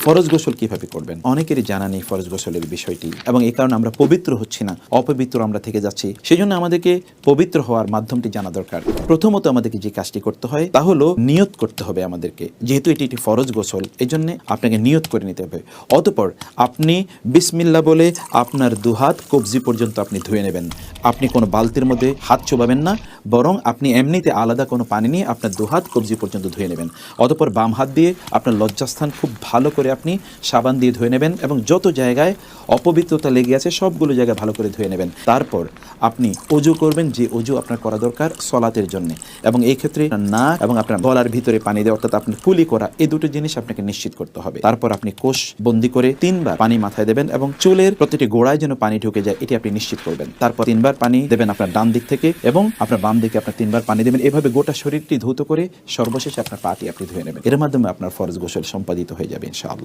ফরজ গোসল কিভাবে করবেন? অনেকেরই জানা নেই ফরজ গোসলের বিষয়টি, এবং এই কারণে আমরা পবিত্র হচ্ছি না, অপবিত্র আমরা থেকে যাচ্ছি। সেই জন্য আমাদেরকে পবিত্র হওয়ার মাধ্যমটি জানা দরকার। প্রথমত আমাদেরকে যে কাজটি করতে হয় তা হলো নিয়ত করতে হবে আমাদেরকে। যেহেতু এটি একটি ফরজ গোসল, এই জন্য আপনাকে নিয়ত করে নিতে হবে। অতঃপর আপনি বিসমিল্লাহ বলে আপনার দুহাত কবজি পর্যন্ত আপনি ধুয়ে নেবেন। আপনি কোনো বালতির মধ্যে হাত চোবাবেন না, বরং আপনি এমনিতে আলাদা কোনো পানি নিয়ে আপনার দুহাত কবজি পর্যন্ত ধুয়ে নেবেন। অতঃপর বাম হাত দিয়ে আপনার লজ্জাস্থান খুব ভালো করে আপনি সাবান দিয়ে ধুয়ে নেবেন, এবং যত জায়গায় অপবিত্রতা লেগে আছে সবগুলো জায়গায় ভালো করে ধুয়ে নেবেন। তারপর আপনি অজু করবেন, যে অজু আপনার করা দরকার সলাতের জন্য, এবং এই ক্ষেত্রে নাক এবং আপনার গলার ভিতরে পানি দেওয়া, অর্থাৎ আপনার কুলি করা, এই দুটো জিনিস আপনাকে নিশ্চিত করতে হবে। তারপর আপনি কোষ বন্দি করে 3 বার পানি মাথায় দেবেন, এবং চুলের প্রতিটি গোড়ায় যেন পানি ঢুকে যায় এটি আপনি নিশ্চিত করবেন। তারপর 3 বার পানি দেবেন আপনার ডান দিক থেকে, এবং আপনার বাম দিকে আপনার 3 বার পানি দেবেন। এভাবে গোটা শরীরটি ধৌত করে সর্বশেষে আপনার পাটি আপনি ধুয়ে নেবেন। এর মাধ্যমে আপনার ফরজ গোসল সম্পাদিত হয়ে যাবে ইনশাআল্লাহ।